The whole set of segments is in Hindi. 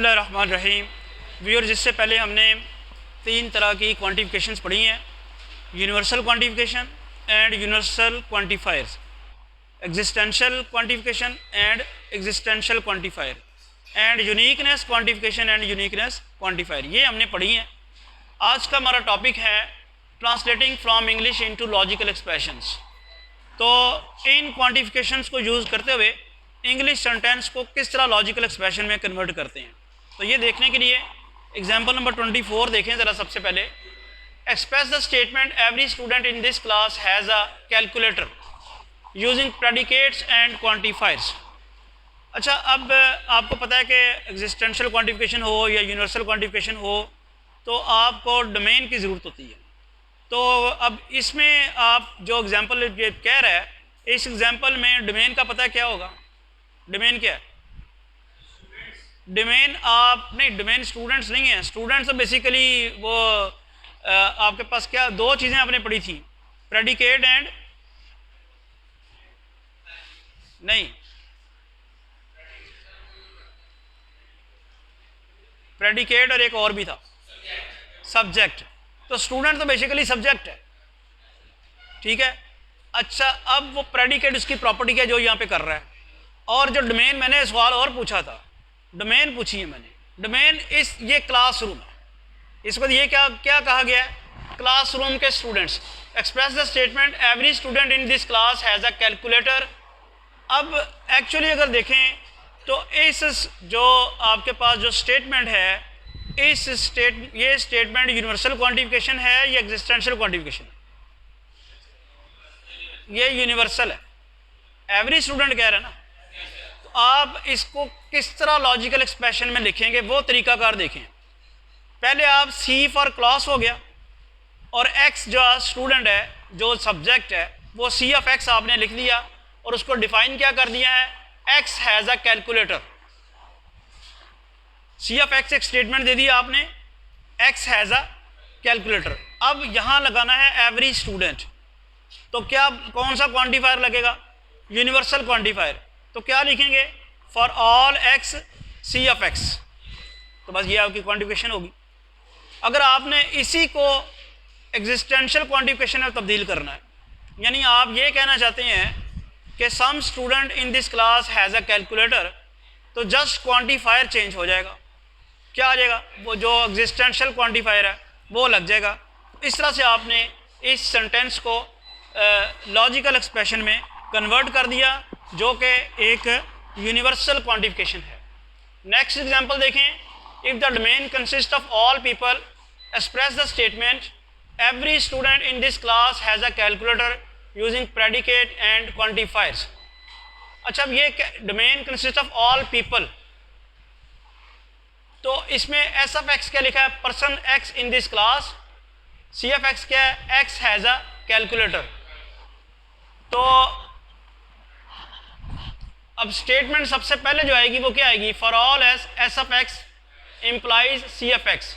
बिस्मिल्लाहिर्रहमानिर्रहीम। व्यूअर्स, इससे पहले हमने 3 तरह की क्वांटिफिकेशंस पढ़ी हैं, universal quantification and universal quantifiers, existential quantification and existential quantifier and uniqueness quantification and uniqueness quantifier. ये हमने पढ़ी हैं। आज का हमारा टॉपिक है translating from English into logical expressions. तो इन क्वांटिफिकेशंस को यूज़ करते हुए इंग्लिश सेंटेंस को किस तरह लॉजिकल एक्सप्रेशन में कन्वर्ट करते हैं, तो ये देखने के लिए एग्जांपल नंबर 24 देखें ज़रा। सबसे पहले, express the statement every student in this class has a calculator using predicates and quantifiers. अच्छा, अब आपको पता है कि एग्जिस्टेंशियल क्वांटिफिकेशन हो या यूनिवर्सल क्वांटिफिकेशन हो तो आपको डोमेन की ज़रूरत होती है। तो अब इसमें आप जो एग्जांपल ये कह रहा है, इस एग्जांपल में डोमेन का पता क्या होगा? डोमेन क्या है? डोमेन आप नहीं, डोमेन स्टूडेंट्स नहीं है। स्टूडेंट्स तो बेसिकली वो आपके पास क्या दो चीज़ें आपने पढ़ी थी, प्रेडिकेट एंड नहीं, प्रेडिकेट और एक और भी था सब्जेक्ट। तो स्टूडेंट तो बेसिकली सब्जेक्ट है, ठीक है। अच्छा, अब वो प्रेडिकेट उसकी प्रॉपर्टी क्या जो यहाँ पे कर रहा है, और जो डोमेन मैंने सवाल और पूछा था, डोमेन पूछी है मैंने, डोमेन इस ये क्लासरूम है। इसको ये क्या क्या कहा गया है? क्लासरूम के students. Express the statement every student in this class has a calculator. अब एक्चुअली अगर देखें तो इस जो आपके पास जो स्टेटमेंट है, ये स्टेटमेंट यूनिवर्सल क्वांटिफिकेशन है या एग्जिस्टेंशियल क्वांटिफिकेशन है? ये यूनिवर्सल है, एवरी स्टूडेंट कह रहा है ना। तो आप इसको किस तरह लॉजिकल एक्सप्रेशन में लिखेंगे वो तरीकाकार देखें। पहले आप सी फॉर क्लास हो गया, और एक्स जो स्टूडेंट है, जो सब्जेक्ट है, वो सी ऑफ एक्स आपने लिख दिया और उसको डिफाइन क्या कर दिया है? X has a calculator. C of x एक स्टेटमेंट दे दिया आपने, एक्स हैज़ अ कैलकुलेटर। अब यहाँ लगाना है एवरी स्टूडेंट, तो क्या कौन सा क्वांटिफायर लगेगा? Universal quantifier. तो क्या लिखेंगे? For all x C of x. तो बस ये आपकी क्वांटिफिकेशन होगी। अगर आपने इसी को एग्जिस्टेंशियल क्वांटिफिकेशन में तब्दील करना है, यानी आप ये कहना चाहते हैं कि some student in this class has a calculator, तो जस्ट क्वांटिफायर चेंज हो जाएगा। क्या आ जाएगा? वो जो एग्जिस्टेंशियल क्वांटिफायर है वो लग जाएगा। इस तरह से आपने इस सेंटेंस को लॉजिकल एक्सप्रेशन में कन्वर्ट कर दिया, जो कि एक यूनिवर्सल क्वांटिफिकेशन है। नेक्स्ट एग्जांपल देखें। If the domain consist of all people, express the statement every student in this class has a calculator using predicate and quantifiers. अच्छा, अब ये domain consist of all people, तो इसमें एस ऑफ एक्स क्या लिखा है? Person X in this class. C of X क्या है? X has a calculator. तो अब स्टेटमेंट सबसे पहले जो आएगी वो क्या आएगी? For all S of X implies C of X.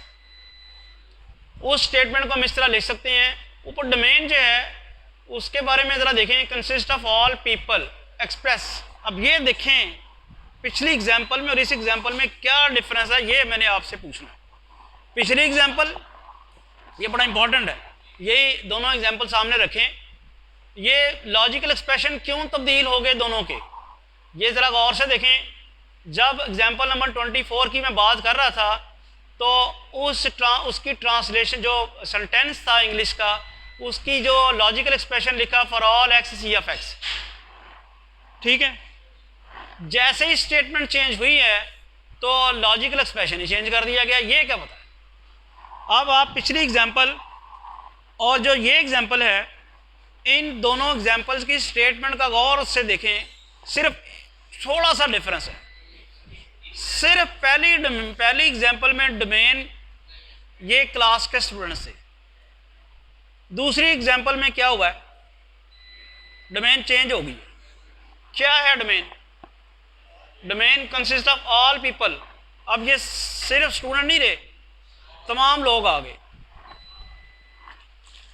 उस स्टेटमेंट को हम इस तरह लिख सकते हैं। ऊपर डोमेन जो है उसके बारे में ज़रा देखें, consist of all people express. अब ये देखें पिछली एग्जांपल में और इस एग्जांपल में क्या डिफरेंस है, ये मैंने आपसे पूछना है। पिछली एग्जांपल ये बड़ा इंपॉर्टेंट है, ये दोनों एग्जांपल सामने रखें। ये लॉजिकल एक्सप्रेशन क्यों तब्दील हो गए दोनों के, ये ज़रा गौर से देखें। जब एग्जांपल नंबर 24 की मैं बात कर रहा था तो उसकी ट्रांसलेशन जो सेंटेंस था इंग्लिश का, उसकी जो लॉजिकल एक्सप्रेशन लिखा for all x C of X, ठीक है। जैसे ही स्टेटमेंट चेंज हुई है तो लॉजिकल एक्सप्रेशन ही चेंज कर दिया गया। ये क्या पता है? अब आप पिछली एग्जांपल और जो ये एग्जांपल है, इन दोनों एग्जांपल्स की स्टेटमेंट का गौर से देखें। सिर्फ थोड़ा सा डिफरेंस है। सिर्फ पहली एग्जांपल में डोमेन ये क्लास के स्टूडेंट्स थे। दूसरी एग्जांपल में क्या हुआ है? डोमेन चेंज हो गई। क्या है domain? Domain consist of all people. अब ये सिर्फ स्टूडेंट नहीं रहे, तमाम लोग आ गए,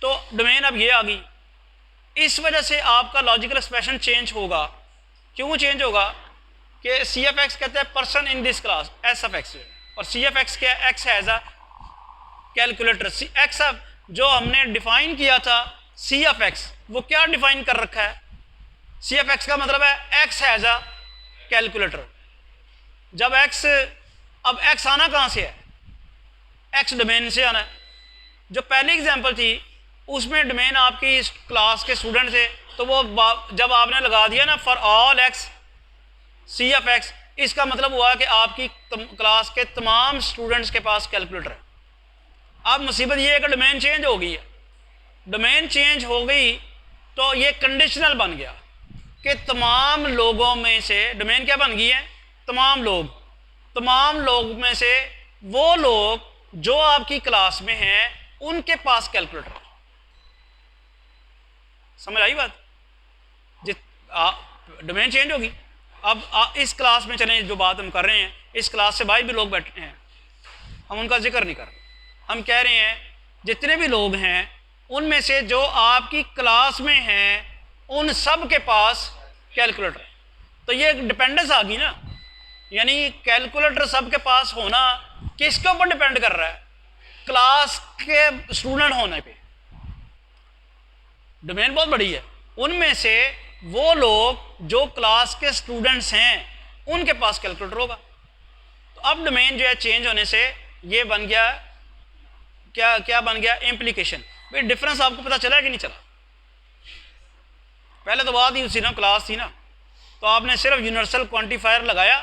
तो डोमेन अब ये आ गई। इस वजह से आपका लॉजिकल एक्सप्रेशन चेंज होगा। क्यों चेंज होगा? कि सी एफ एक्स कहते हैं person in this class, S F X और सी एफ एक्स क्या है, x has a calculator. C X जो हमने डिफाइन किया था सी एफ एक्स, वो क्या डिफाइन कर रखा है, सी एफ एक्स का मतलब है एक्स हैज़ अ कैलकुलेटर। जब एक्स, अब एक्स आना कहाँ से है, एक्स डोमेन से आना है। जो पहली एग्जांपल थी उसमें डोमेन आपकी इस क्लास के स्टूडेंट थे, तो वो जब आपने लगा दिया ना for all x C F X, इसका मतलब हुआ कि आपकी क्लास के तमाम स्टूडेंट्स के पास कैलकुलेटर है। अब मुसीबत ये है कि डोमेन चेंज हो गई है। डोमेन चेंज हो गई तो ये कंडीशनल बन गया कि तमाम लोगों में से, डोमेन क्या बन गई है, तमाम लोग, तमाम लोग में से वो लोग जो आपकी क्लास में हैं उनके पास कैलकुलेटर है। समझ आई बात? डोमेन चेंज होगी। अब इस क्लास में चलें, जो बात हम कर रहे हैं, इस क्लास से बाहर भी लोग बैठे हैं, हम उनका जिक्र नहीं कर रहे। हम कह रहे हैं जितने भी लोग हैं उनमें से जो आपकी क्लास में हैं उन सब के पास कैलकुलेटर है। तो ये डिपेंडेंस आ गई ना, यानी कैलकुलेटर सबके पास होना किसके ऊपर डिपेंड कर रहा है, क्लास के स्टूडेंट होने पे। डोमेन बहुत बड़ी है, उनमें से वो लोग जो क्लास के स्टूडेंट्स हैं उनके पास कैलकुलेटर होगा। तो अब डोमेन जो है चेंज होने से ये बन गया, क्या क्या बन गया, इम्प्लीकेशन। भाई डिफरेंस आपको पता चला है कि नहीं चला? पहले तो बात ही उसी ना, क्लास थी ना, तो आपने सिर्फ यूनिवर्सल क्वांटिफायर लगाया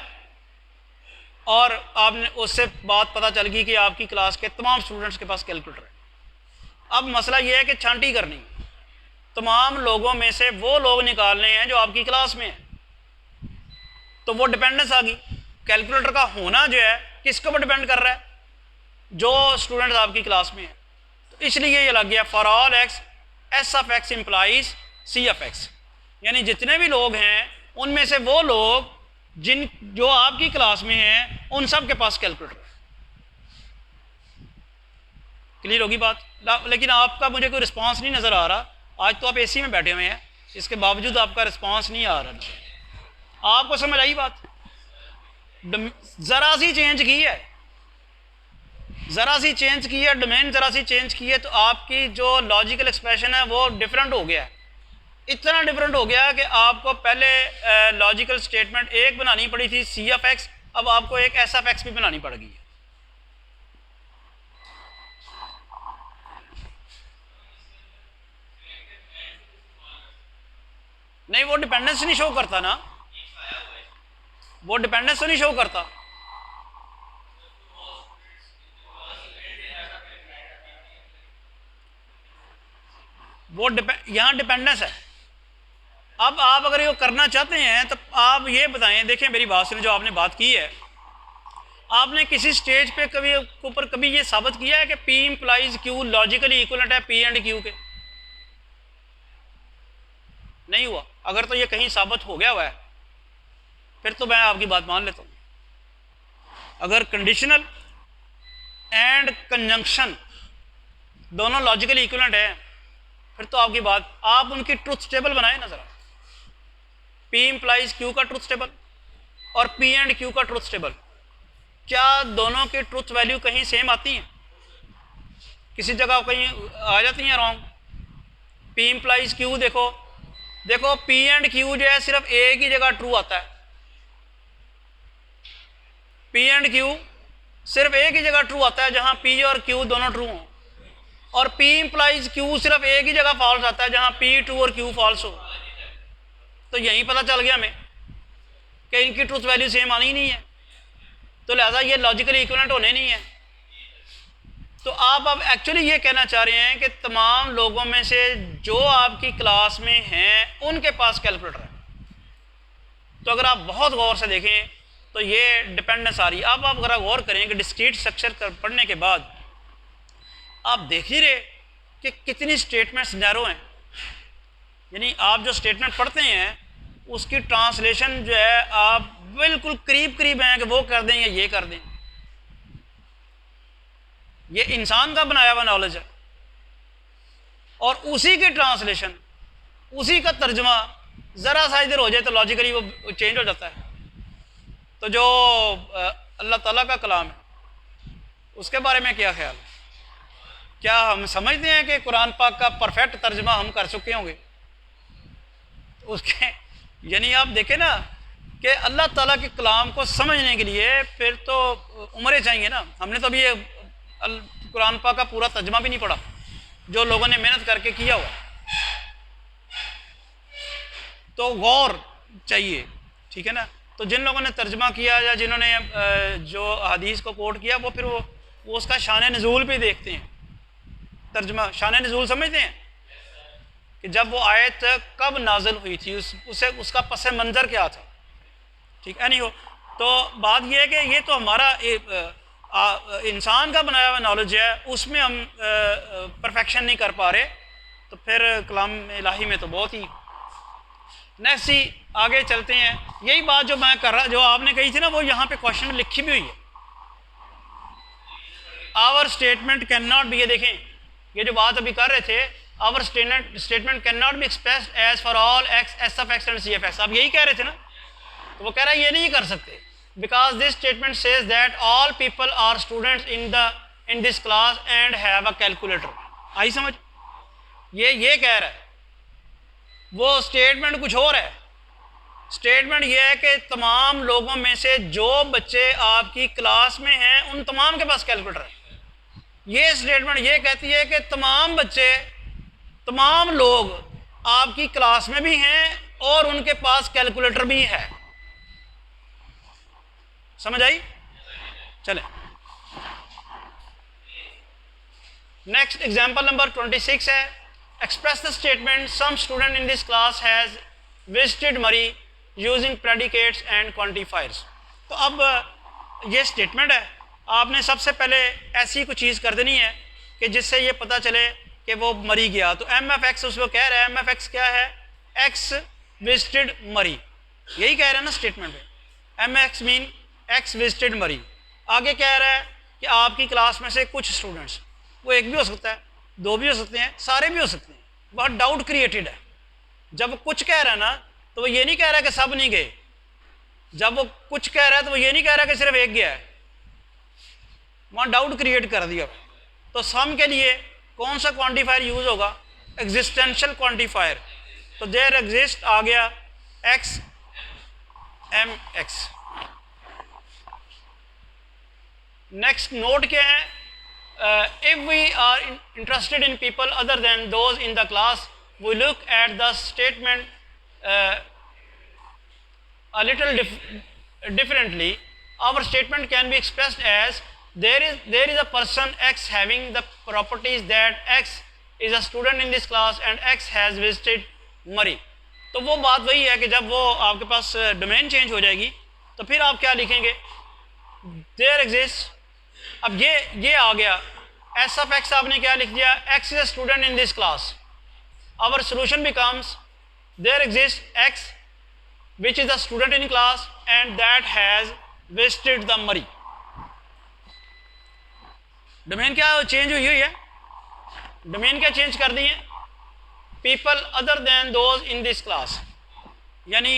और आपने उससे बात पता चल गई कि आपकी क्लास के तमाम स्टूडेंट्स के पास कैलकुलेटर है। अब मसला यह है कि छांटी करनी, तमाम लोगों में से वो लोग निकालने हैं जो आपकी क्लास में हैं। तो वो डिपेंडेंस आ गई। कैलकुलेटर का होना जो है किसके ऊपर डिपेंड कर रहा है, जो स्टूडेंट्स आपकी क्लास में हैं। तो इसलिए ये लग गया for all X S of X implies C of X, यानी जितने भी लोग हैं उनमें से वो लोग जो आपकी क्लास में हैं उन सब के पास कैलकुलेटर है। क्लियर होगी बात? लेकिन आपका मुझे कोई रिस्पांस नहीं नज़र आ रहा। आज तो आप एसी में बैठे हुए हैं, इसके बावजूद आपका रिस्पांस नहीं आ रहा। आपको समझ आई बात? ज़रा सी चेंज की है, ज़रा सी चेंज की है, डोमेन ज़रा सी चेंज की है, तो आपकी जो लॉजिकल एक्सप्रेशन है वो डिफरेंट हो गया है। इतना डिफरेंट हो गया कि आपको पहले लॉजिकल स्टेटमेंट एक बनानी पड़ी थी सी ऑफ एक्स, अब आपको एक एस ऑफ एक्स भी बनानी पड़ेगी। नहीं, वो डिपेंडेंस नहीं शो करता ना, वो डिपेंडेंस तो नहीं शो करता। वो यहाँ डिपेंडेंस है। अब आप अगर ये करना चाहते हैं तो आप ये बताएं, देखें मेरी बात सुने, जो आपने बात की है, आपने किसी स्टेज पे कभी ऊपर कभी ये साबित किया है कि P implies Q logically equivalent है P एंड Q के? नहीं हुआ। अगर तो ये कहीं साबित हो गया हुआ है फिर तो मैं आपकी बात मान लेता हूँ। अगर कंडीशनल एंड कंजंक्शन दोनों लॉजिकली इक्वलेंट है फिर तो आपकी बात, आप उनकी ट्रुथ टेबल बनाए ना जरा, P इंप्लाइज Q का ट्रुथ टेबल और P एंड Q का ट्रुथ टेबल, क्या दोनों की ट्रुथ वैल्यू कहीं सेम आती हैं? किसी जगह कहीं आ जाती हैं रॉन्ग? P इंप्लाइज Q देखो, देखो P एंड Q जो है सिर्फ एक ही जगह ट्रू आता है। P एंड Q सिर्फ एक ही जगह ट्रू आता है जहां P और Q दोनों ट्रू हों, और P इंप्लाइज Q सिर्फ एक ही जगह फॉल्स आता है जहां P ट्रू और Q फॉल्स हो। तो यही पता चल गया हमें कि इनकी ट्रुथ वैल्यू सेम आनी ही नहीं है, तो लिहाजा ये लॉजिकली इक्विवेलेंट होने नहीं है। तो आप अब एक्चुअली ये कहना चाह रहे हैं कि तमाम लोगों में से जो आपकी क्लास में हैं उनके पास कैलकुलेटर है। तो अगर आप बहुत गौर से देखें तो ये डिपेंडेंस आ रही है। अब आप अगर गौर करें कि डिस्क्रीट स्ट्रक्चर पढ़ने के बाद आप देख ही रहे कि कितनी स्टेटमेंट्स नैरो हैं, यानी आप जो स्टेटमेंट पढ़ते हैं उसकी ट्रांसलेशन जो है आप बिल्कुल करीब करीब हैं कि वो कर दें या ये कर दें। ये इंसान का बनाया हुआ नॉलेज है और उसी की ट्रांसलेशन, उसी का तर्जमा ज़रा सा इधर हो जाए तो लॉजिकली वो चेंज हो जाता है। तो जो अल्लाह ताला का कलाम है उसके बारे में क्या ख्याल है? क्या हम समझते हैं कि कुरान पाक का परफेक्ट तर्जमा हम कर चुके होंगे? उसके यानी आप देखें ना कि अल्लाह ताला के कलाम को समझने के लिए फिर तो उम्रें चाहिए ना। हमने तो अभी ये कुरान पाक का पूरा तर्जमा भी नहीं पढ़ा जो लोगों ने मेहनत करके किया हुआ, तो गौर चाहिए, ठीक है ना। तो जिन लोगों ने तर्जमा किया या जिन्होंने जो हदीस को कोट किया वो फिर वो उसका शान नज़ूल भी देखते हैं। तर्जमा शान नज़ूल समझते हैं कि जब वो आयत कब नाज़िल हुई थी, उसे उसका पस मंज़र क्या था, ठीक है। नहीं हो तो बात यह है कि ये तो हमारा इंसान का बनाया हुआ नॉलेज है, उसमें हम परफेक्शन नहीं कर पा रहे, तो फिर कलाम इलाही में तो बहुत ही। नेक्स्ट ही आगे चलते हैं। यही बात जो मैं कर रहा, जो आपने कही थी ना, वो यहाँ पे क्वेश्चन में लिखी भी हुई है। Our statement can not be, ये देखें, ये जो बात अभी कर रहे थे, our statement can not be expressed as for all X S of X and C F X, आप यही कह रहे थे ना। तो वो कह रहा है ये नहीं कर सकते, because this statement says that all people are students in this class and have a calculator. आई समझ? ये कह रहा है, वो स्टेटमेंट कुछ और है। स्टेटमेंट ये है कि तमाम लोगों में से जो बच्चे आपकी क्लास में हैं उन तमाम के पास कैलकुलेटर है। ये स्टेटमेंट ये कहती है कि तमाम बच्चे, तमाम लोग आपकी क्लास में भी हैं और उनके पास कैलकुलेटर भी है। समझ आई? चलें नेक्स्ट एग्जांपल नंबर 26 है। Express the statement some student in this class has visited Mary using predicates and quantifiers. तो अब ये स्टेटमेंट है, आपने सबसे पहले ऐसी कोई चीज़ कर देनी है कि जिससे ये पता चले कि वो मरी गया। तो एम एफ एक्स उसको कह रहा है, एम एफ एक्स क्या है? एक्स विजिटेड मरी, यही कह रहा है ना स्टेटमेंट में। M X mean X visited Mary. आगे कह रहा है कि आपकी क्लास में से कुछ स्टूडेंट्स, वो एक भी हो सकता है, दो भी हो सकते हैं, सारे भी हो सकते हैं, बहुत डाउट क्रिएटेड है। जब वो कुछ कह रहा है ना, तो वो ये नहीं कह रहा कि सब नहीं गए। जब वो कुछ कह रहा है तो वो ये नहीं कह रहा कि सिर्फ एक गया है, वहाँ डाउट क्रिएट कर दिया। तो सम के लिए कौन सा क्वांटिफायर यूज होगा? Existential quantifier. तो देयर एग्जिस्ट आ गया X M X. Next note क्या है? If we are interested in people other than those in the class we look at the statement a little differently. Our statement can be expressed as there is a person X having the properties that X is a student in this class and X has visited Murray. तो वो बात वही है कि जब वो आपके पास डोमेन चेंज हो जाएगी तो फिर आप क्या लिखेंगे? There exist. अब ये आ गया एस ऑफ एक्स, आपने क्या लिख दिया? X is a student in this class. Our solution becomes there exist X which is a student in class and that has visited the Murray. Domain क्या चेंज हुई है? डोमेन क्या चेंज कर दी है? People other than those in this class, यानी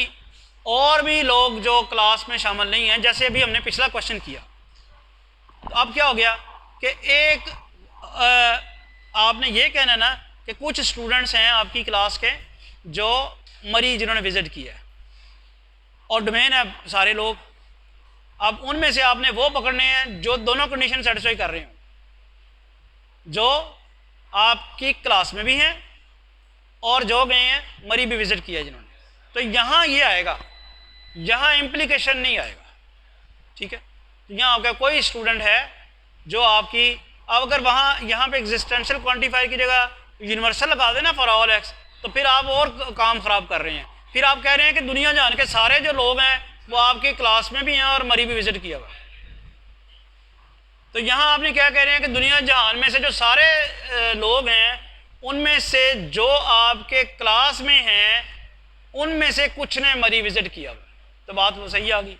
और भी लोग जो क्लास में शामिल नहीं हैं। जैसे अभी हमने पिछला क्वेश्चन किया, तो अब क्या हो गया कि एक आपने ये कहना ना कि कुछ स्टूडेंट्स हैं आपकी क्लास के जो मरी जिन्होंने विजिट किया है, और डोमेन है सारे लोग। अब उनमें से आपने वो पकड़ने हैं जो दोनों कंडीशन सेटिस्फाई कर रहे हो, जो आपकी क्लास में भी हैं और जो गए हैं मरी भी विजिट किया जिन्होंने। तो यहाँ ये आएगा, यहाँ इम्प्लीकेशन नहीं आएगा, ठीक है। तो यहाँ आपका कोई स्टूडेंट है जो आपकी, अब अगर वहाँ यहाँ पे एग्जिस्टेंशियल क्वांटिफायर की जगह यूनिवर्सल लगा देना फॉर ऑल एक्स, तो फिर आप और काम ख़राब कर रहे हैं। फिर आप कह रहे हैं कि दुनिया जान के सारे जो लोग हैं वो आपके क्लास में भी हैं और मरी भी विजिट किया हुआ। तो यहाँ आपने क्या कह रहे हैं कि दुनिया जहान में से जो सारे लोग हैं उनमें से जो आपके क्लास में हैं उनमें से कुछ ने मरी विजिट किया हुआ। तो बात वो सही आ गई।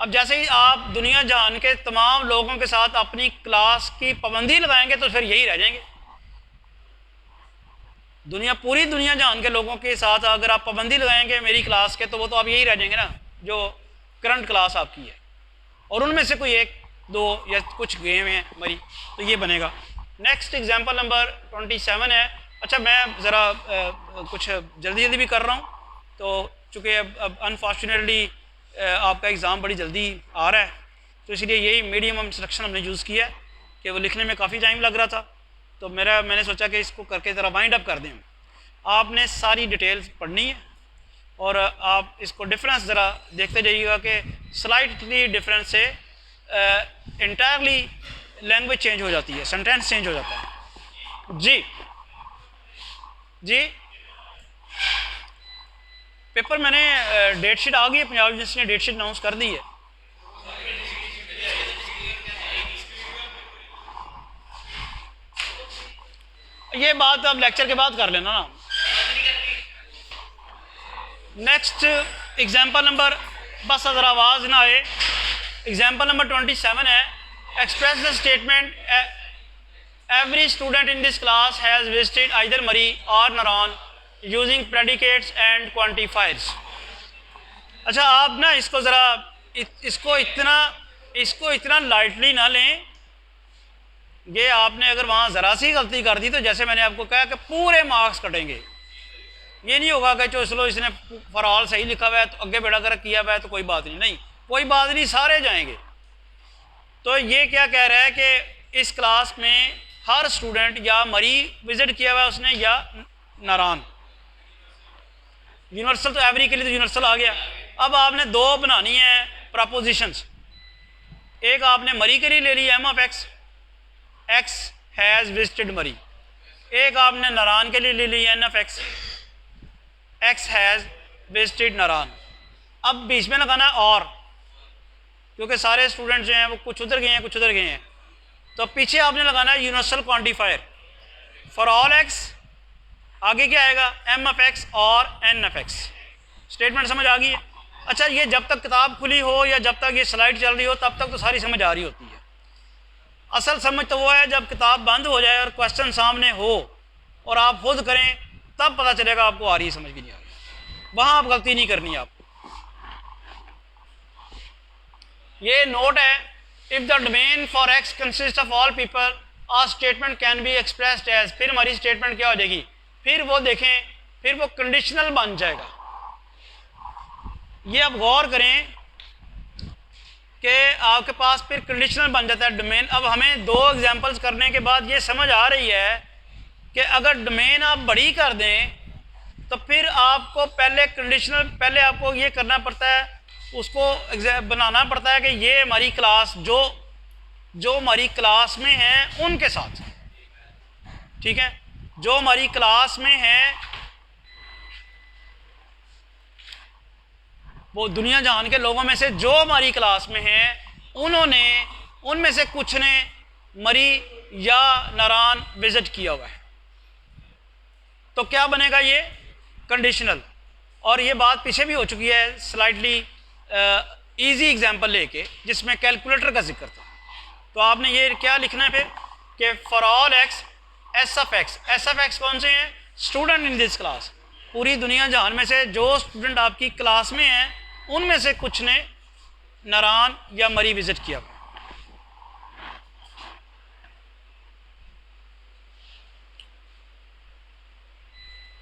अब जैसे ही आप दुनिया जहान के तमाम लोगों के साथ अपनी क्लास की पाबंदी लगाएंगे तो फिर यही रह जाएंगे। पूरी दुनिया जहान के लोगों के साथ अगर आप पाबंदी लगाएंगे मेरी क्लास के, तो वो तो आप यही रह जाएंगे ना जो करंट क्लास आपकी है, और उनमें से कोई एक 2 या कुछ गए हुए हैं मरी, तो ये बनेगा। नेक्स्ट एग्जांपल नंबर 27 है। अच्छा मैं ज़रा कुछ जल्दी भी कर रहा हूँ, तो चूँकि अब अनफॉर्चुनेटली आपका एग्ज़ाम बड़ी जल्दी आ रहा है, तो इसलिए यही मीडियम इंस्ट्रक्शन हमने यूज़ किया है कि वो लिखने में काफ़ी टाइम लग रहा था, तो मैंने सोचा कि इसको करके ज़रा वाइंड अप कर दें। आपने सारी डिटेल्स पढ़नी है और आप इसको डिफरेंस ज़रा देखते जाइएगा कि स्लाइटली डिफरेंस से इंटायरली लैंग्वेज चेंज हो जाती है, सेंटेंस चेंज हो जाता है। जी जी पेपर मैंने डेट शीट आ गई है, पंजाब यूनिवर्सिटी ने डेट शीट अनाउंस कर दी है। ये बात अब लेक्चर के बाद कर लेना ना। नेक्स्ट एग्जाम्पल नंबर, बस अगर आवाज़ ना आए, एग्जाम्पल नंबर 27 है। Express the statement every student in this class has visited either मरी और नारान यूजिंग प्रेडिकेट्स एंड क्वान्टिफायर्स। अच्छा आप ना इसको ज़रा इसको इतना लाइटली ना लें। ये आपने अगर वहाँ ज़रा सी गलती कर दी तो जैसे मैंने आपको कहा कि पूरे मार्क्स कटेंगे। ये नहीं होगा कि चलो इसने फॉर ऑल सही लिखा हुआ है तो आगे बेड़ा कर किया हुआ है तो कोई बात नहीं, कोई बात नहीं, सारे जाएंगे। तो ये क्या कह रहा है कि इस क्लास में हर स्टूडेंट या मरी विजिट किया हुआ है उसने या नारान। यूनिवर्सल तो एवरी के लिए तो यूनिवर्सल आ गया। अब आपने 2 बनानी है प्रपोजिशंस। एक आपने मरी के लिए ले ली M of X, X has visited Murree. एक आपने नारान के लिए ले ली N of X, X has visited Naran. अब बीच में लगाना और, क्योंकि सारे स्टूडेंट जो हैं वो कुछ उधर गए हैं कुछ उधर गए हैं, तो पीछे आपने लगाना है universal quantifier for all x. आगे क्या आएगा, एम ऑफ एक्स और एन ऑफ एक्स। स्टेटमेंट समझ आ गई है। अच्छा ये जब तक किताब खुली हो या जब तक ये स्लाइड चल रही हो तब तक तो सारी समझ आ रही होती है। असल समझ तो वो है जब किताब बंद हो जाए और क्वेश्चन सामने हो और आप खुद करें, तब पता चलेगा आपको आ रही है समझ की नहीं आ रही। वहाँ आप गलती नहीं करनी है आपको। ये नोट है, if the domain for X consist of all people our statement can be expressed as. फिर हमारी स्टेटमेंट क्या हो जाएगी, फिर वो देखें, फिर वो कंडीशनल बन जाएगा। ये अब गौर करें कि आपके पास फिर कंडीशनल बन जाता है डोमेन। अब हमें 2 एग्जांपल्स करने के बाद ये समझ आ रही है कि अगर डोमेन आप बड़ी कर दें तो फिर आपको पहले आपको ये करना पड़ता है, उसको बनाना पड़ता है कि ये हमारी क्लास जो हमारी क्लास में है उनके साथ, ठीक है, जो हमारी क्लास में है वो दुनिया जहान के लोगों में से जो हमारी क्लास में हैं उनमें से कुछ ने मरी या नारान विजिट किया हुआ है, तो क्या बनेगा ये कंडीशनल। और ये बात पीछे भी हो चुकी है स्लाइटली इजी एग्जांपल लेके जिसमें कैलकुलेटर का जिक्र था। तो आपने ये क्या लिखना है फिर कि for all X S of x. S of x कौन से हैं, स्टूडेंट इन दिस क्लास। पूरी दुनिया जहान में से जो स्टूडेंट आपकी क्लास में हैं उनमें से कुछ ने नारान या मरी विजिट किया।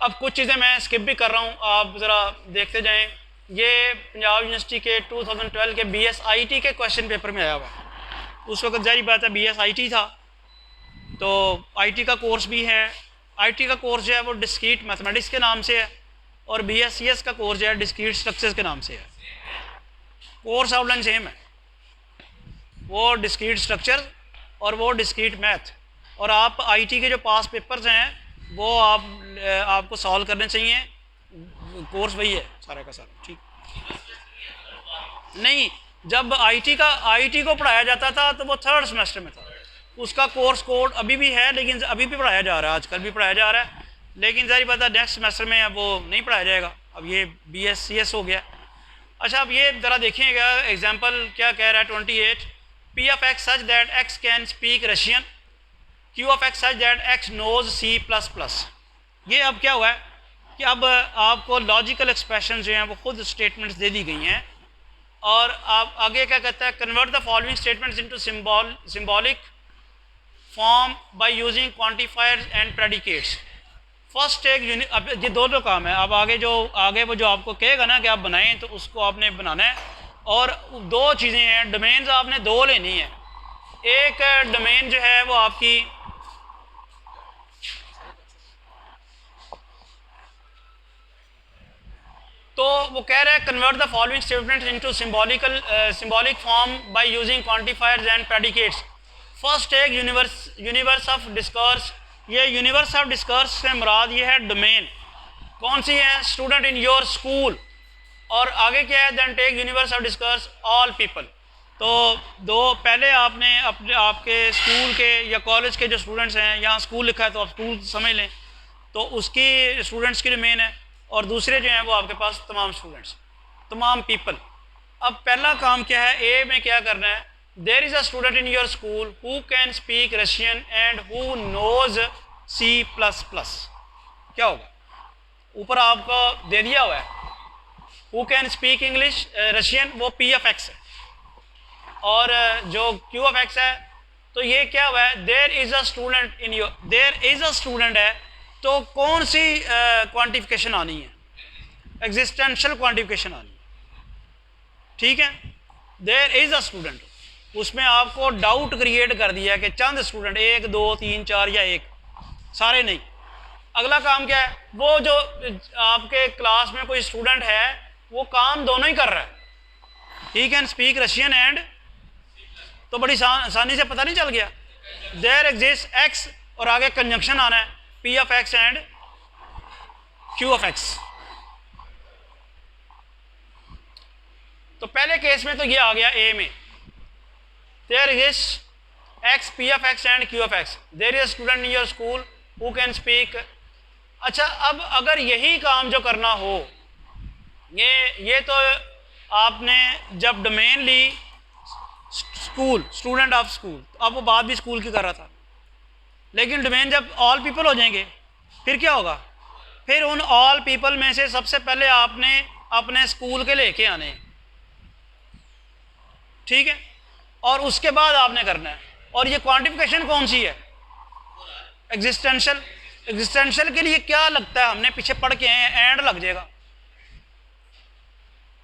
अब कुछ चीज़ें मैं स्किप भी कर रहा हूँ, आप ज़रा देखते जाएं। ये पंजाब यूनिवर्सिटी के 2012 के BSIT के क्वेश्चन पेपर में आया हुआ है। उस वक्त जारी बात है BSIT था, तो IT का कोर्स भी है। IT का कोर्स जो है वो डिस्क्रीट मैथमेटिक्स के नाम से है और BScs का कोर्स जो है डिस्क्रीट स्ट्रक्चर्स के नाम से है। कोर्स आउटलाइन सेम है, वो डिस्क्रीट स्ट्रक्चर और वो डिस्क्रीट मैथ। और आप IT के जो पास पेपर्स हैं वो आपको सॉल्व करने चाहिए। कोर्स वही है सारा का सारा, ठीक नहीं। जब IT को पढ़ाया जाता था तो वो 3rd सेमेस्टर में था, उसका कोर्स कोड अभी भी है, लेकिन अभी भी पढ़ाया जा रहा है, आजकल भी पढ़ाया जा रहा है, लेकिन जारी बात है नेक्स्ट सेमेस्टर में अब वो नहीं पढ़ाया जाएगा। अब ये BScs हो गया। अच्छा अब ये ज़रा देखिएगा एग्जांपल क्या कह रहा है 28। P of x such that x can speak Russian, Q of x such that x knows C++। ये अब क्या हुआ है कि अब आपको लॉजिकल एक्सप्रेशन जो हैं वो खुद स्टेटमेंट्स दे दी गई हैं और आप आगे क्या कहता है, convert the following statements into symbolic form by using quantifiers and predicates. First एक अब ये दो काम है। अब आगे वो जो आपको कहेगा ना कि आप बनाएं, तो उसको आपने बनाना है। और दो चीज़ें हैं, डोमेन्स आपने दो लेनी है। एक डोमेन जो है वो आपकी तो वो कह रहा है convert the following statements into symbolic form by using quantifiers and predicates. First एक यूनिवर्स ऑफ डिस्कोर्स। ये यूनिवर्स ऑफ डिस्कोर्स से मुराद ये है डोमेन। कौन सी है? Student in your school. और आगे क्या है? Then take universe of discourse all people. तो दो पहले आपने आपके स्कूल के या कॉलेज के जो स्टूडेंट्स हैं, यहाँ स्कूल लिखा है तो आप स्कूल समझ लें, तो उसकी स्टूडेंट्स की डोमेन है। और दूसरे जो हैं वो आपके पास तमाम स्टूडेंट्स, तमाम पीपल। अब पहला काम क्या है? ए में क्या करना है? There is a student in your school who can speak Russian and who knows C++। क्या होगा? ऊपर आपको दे दिया हुआ है who can speak English Russian, वो P(x) है। और जो Q(x) है, तो ये क्या हुआ है? There is a student in your, there is a student है, तो कौन सी क्वांटिफिकेशन आनी है? एग्जिस्टेंशियल क्वांटिफिकेशन आनी है। ठीक है, देयर इज़ अ स्टूडेंट, उसमें आपको डाउट क्रिएट कर दिया कि चंद स्टूडेंट, 1 2 3 4 या एक, सारे नहीं। अगला काम क्या है? वो जो आपके क्लास में कोई स्टूडेंट है, वो काम दोनों ही कर रहा है। He can speak Russian and, तो बड़ी आसानी से पता नहीं चल गया। देयर एग्जिस्ट X और आगे कंजंक्शन आना है P(x) एंड Q(x). तो पहले केस में तो ये आ गया A में, there exist X P(x) and Q(x). There is a student in your school who can speak. अच्छा, अब अगर यही काम जो करना हो, ये तो आपने जब डोमेन ली स्कूल, स्टूडेंट ऑफ स्कूल, तो अब वो बात भी स्कूल की कर रहा था। लेकिन डोमेन जब ऑल पीपल हो जाएंगे, फिर क्या होगा? फिर उन ऑल पीपल में से सबसे पहले आपने अपने स्कूल के लेके आने, ठीक है, और उसके बाद आपने करना है। और ये क्वांटिफिकेशन कौन सी है? एग्जिस्टेंशियल। एग्जिस्टेंशियल के लिए क्या लगता है? हमने पीछे पढ़ के आए, एंड लग जाएगा,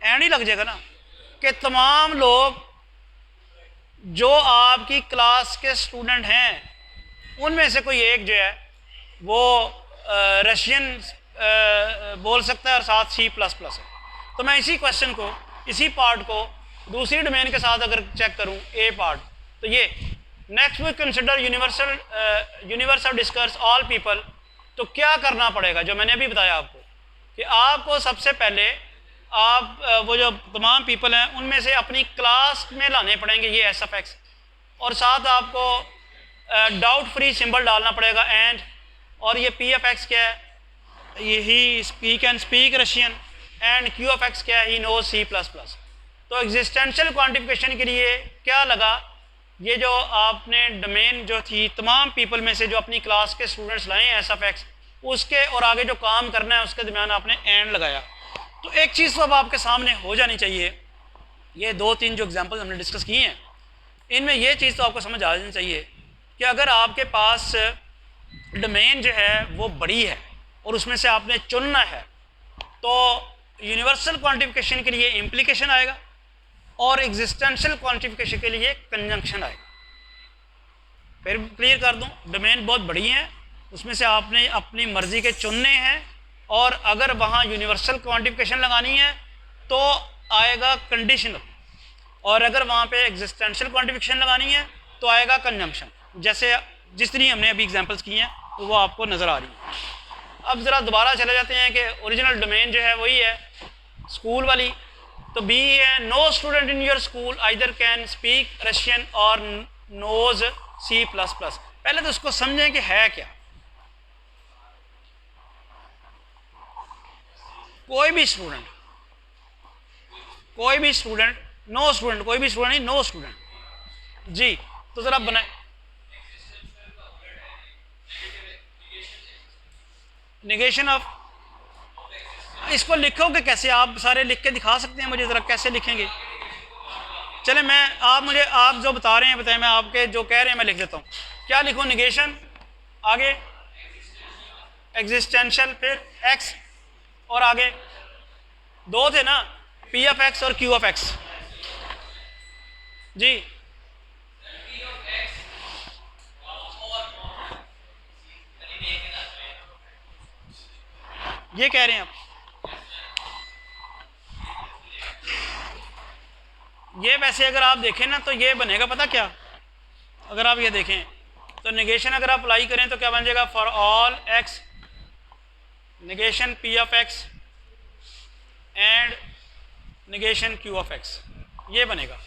एंड ही लग जाएगा ना, कि तमाम लोग जो आपकी क्लास के स्टूडेंट हैं, उनमें से कोई एक जो है वो रशियन बोल सकता है और साथ C++ है। तो मैं इसी क्वेश्चन को, इसी पार्ट को दूसरी डोमेन के साथ अगर चेक करूं, A पार्ट, तो ये next we consider universe of discuss all people. तो क्या करना पड़ेगा? जो मैंने अभी बताया आपको, कि आपको सबसे पहले आप वो जो तमाम पीपल हैं उनमें से अपनी क्लास में लाने पड़ेंगे ये S(x), और साथ आपको डाउट फ्री सिंबल डालना पड़ेगा एंड। और ये P(x) क्या है? He can speak Russian and Q(x) क्या है? He knows C++। तो एग्जिस्टेंशियल क्वांटिफिकेशन के लिए क्या लगा? ये जो आपने डोमेन जो थी तमाम पीपल में से जो अपनी क्लास के स्टूडेंट्स लाए हैं S(x), उसके और आगे जो काम करना है उसके दरमियान आपने एंड लगाया। तो एक चीज़ तो अब आपके सामने हो जानी चाहिए, ये 2-3 जो एग्जांपल्स हमने डिस्कस किए हैं, इनमें ये चीज़ तो आपको समझ आ जानी चाहिए कि अगर आपके पास डोमेन जो है वो बड़ी है और उसमें से आपने चुनना है, तो यूनिवर्सल क्वांटिफिकेशन के लिए इम्प्लीकेशन आएगा और एग्जिस्टेंशियल क्वांटिफिकेशन के लिए कंजंक्शन आएगा। फिर क्लियर कर दूं, डोमेन बहुत बड़ी है, उसमें से आपने अपनी मर्ज़ी के चुनने हैं, और अगर वहाँ यूनिवर्सल क्वांटिफिकेशन लगानी है तो आएगा कंडीशनल, और अगर वहाँ पे एग्जिस्टेंशियल क्वांटिफिकेशन लगानी है तो आएगा कंजंक्शन। जैसे जितनी हमने अभी एग्जांपल्स की हैं तो वो आपको नज़र आ रही है। अब ज़रा दोबारा चले जाते हैं कि ओरिजिनल डोमेन जो है वही है स्कूल वाली। तो बी है, no student in your school either can speak Russian और नोज C++। पहले तो उसको समझें कि है क्या। कोई भी स्टूडेंट, नो स्टूडेंट, कोई भी स्टूडेंट नहीं, नो स्टूडेंट जी। तो ज़रा बनाए नेगेशन ऑफ, इसको लिखोगे कैसे? आप सारे लिख के दिखा सकते हैं मुझे ज़रा, कैसे लिखेंगे? चले आप जो बता रहे हैं बताएं, मैं आपके जो कह रहे हैं मैं लिख देता हूँ। क्या लिखूँ? निगेशन, आगे एग्जिस्टेंशियल, फिर एक्स, और आगे दो थे ना, पी ऑफ एक्स और क्यू ऑफ एक्स। जी ये कह रहे हैं आप। ये वैसे अगर आप देखें ना तो ये बनेगा, पता क्या, अगर आप ये देखें तो निगेशन अगर आप अप्लाई करें तो क्या बन जाएगा? For all x negation P of X and negation Q of x, ये बनेगा।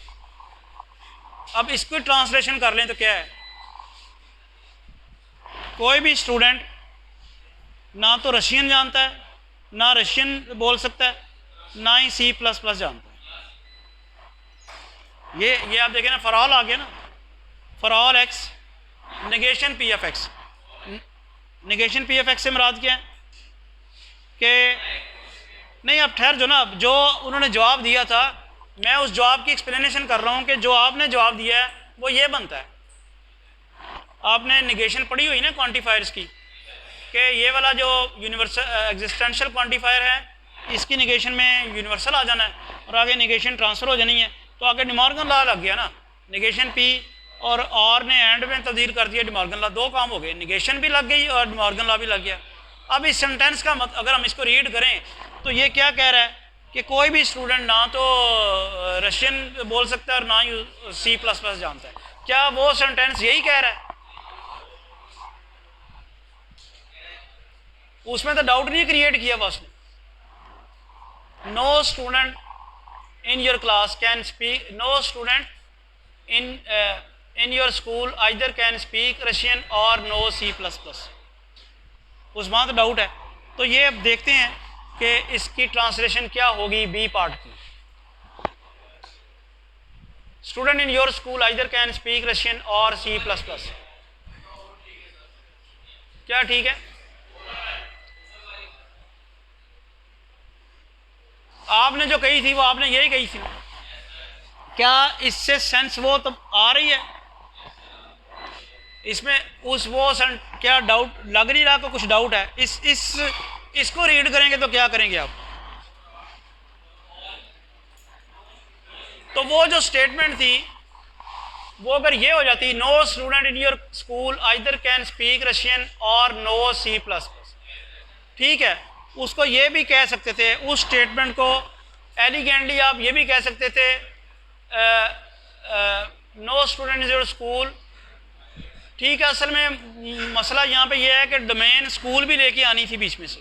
अब इसको ट्रांसलेशन कर लें तो क्या है, कोई भी स्टूडेंट ना तो रशियन जानता है, ना रशियन बोल सकता है, ना ही C++ जानता है। ये आप देखें ना, फॉर ऑल आ गया ना, for all x negation P of x. Negation P of x से मुराद क्या है कि नहीं, अब ठहर जो ना, जो उन्होंने जवाब दिया था मैं उस जवाब की एक्सप्लेनेशन कर रहा हूँ कि जो आपने जवाब दिया है वो ये बनता है। आपने निगेशन पढ़ी हुई ना क्वांटिफायर्स की, कि ये वाला जो यूनिवर्सल एग्जिस्टेंशियल क्वांटिफायर है इसकी निगेशन में यूनिवर्सल आ जाना है और आगे निगेशन ट्रांसफ़र हो जानी है। तो आगे डिमॉर्गन लॉ लग गया ना, निगेशन पी और ने एंड में तब्दील कर दिया डिमॉर्गन लॉ, दो काम हो गए, निगेशन भी लग गई और डिमॉर्गन लॉ भी लग गया। अब इस सेंटेंस का अगर हम इसको रीड करें तो ये क्या कह रहा है कि कोई भी स्टूडेंट ना तो रशियन बोल सकता है और ना ही C++ जानता है। क्या वो सेंटेंस यही कह रहा है? उसमें तो डाउट नहीं क्रिएट किया हुआ उसने। No student in your class can speak, no student in your school either can speak Russian और नो C++। उसमें तो डाउट है। तो ये अब देखते हैं कि इसकी ट्रांसलेशन क्या होगी बी पार्ट की। Student in your school either can speak Russian और C++। क्या ठीक है? आपने जो कही थी वो आपने यही कही थी। क्या इससे सेंस वो तो आ रही है इसमें? क्या डाउट लग नहीं रहा? को कुछ डाउट है? इसको रीड करेंगे तो क्या करेंगे आप? तो वो जो स्टेटमेंट थी वो अगर ये हो जाती, no student in your school either can speak Russian और नो C++, ठीक है, उसको ये भी कह सकते थे, उस स्टेटमेंट को एलिगेंटली आप ये भी कह सकते थे, no student in your school. ठीक है, असल में मसला यहाँ पे ये है कि डोमेन स्कूल भी लेके आनी थी बीच में से,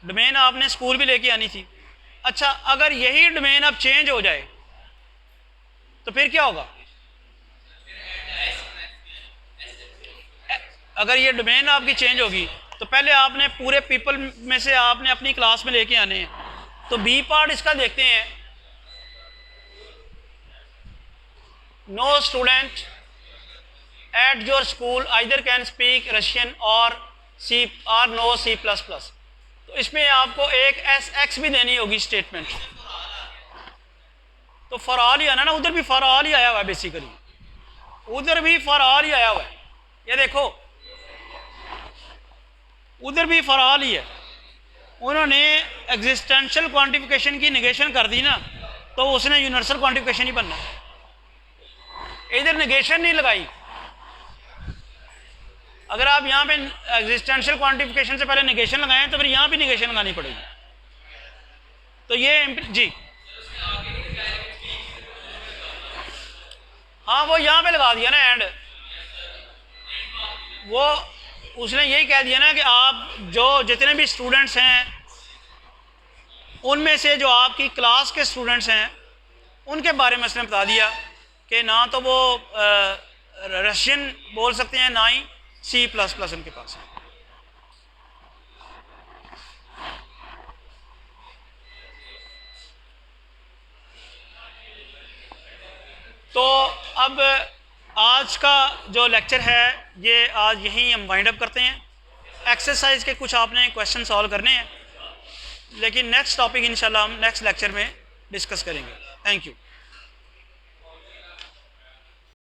डोमेन आपने स्कूल भी लेके आनी थी। अच्छा, अगर यही डोमेन अब चेंज हो जाए तो फिर क्या होगा? अगर ये डोमेन आपकी चेंज होगी तो पहले आपने पूरे पीपल में से आपने अपनी क्लास में लेके आने हैं। तो बी पार्ट इसका देखते हैं, no student at your school either can speak Russian और नो C++। तो इसमें आपको एक SX भी देनी होगी स्टेटमेंट। तो फॉर ऑल ही आना ना, उधर भी फॉर ऑल ही आया हुआ है बेसिकली, उधर भी फॉर ऑल ही आया हुआ है। ये देखो उधर भी फॉर ऑल ही है। उन्होंने एग्जिस्टेंशियल क्वांटिफिकेशन की निगेशन कर दी ना, तो उसने यूनिवर्सल क्वांटिफिकेशन ही बनना, इधर निगेशन नहीं लगाई। अगर आप यहाँ पे एग्जिस्टेंशियल क्वांटिफिकेशन से पहले निगेशन लगाएं तो फिर यहाँ भी निगेशन लगानी पड़ेगी। तो ये जी हाँ, वो यहाँ पे लगा दिया ना एंड, वो उसने यही कह दिया ना कि आप जो जितने भी स्टूडेंट्स हैं उनमें से जो आपकी क्लास के स्टूडेंट्स हैं उनके बारे में उसने बता दिया कि ना तो वो रशियन बोल सकते हैं ना ही C++ उनके पास है। तो अब आज का जो लेक्चर है ये आज यहीं हम वाइंड अप करते हैं। एक्सरसाइज के कुछ आपने क्वेश्चन सॉल्व करने हैं, लेकिन नेक्स्ट टॉपिक इंशाल्लाह हम नेक्स्ट लेक्चर में डिस्कस करेंगे। Thank you.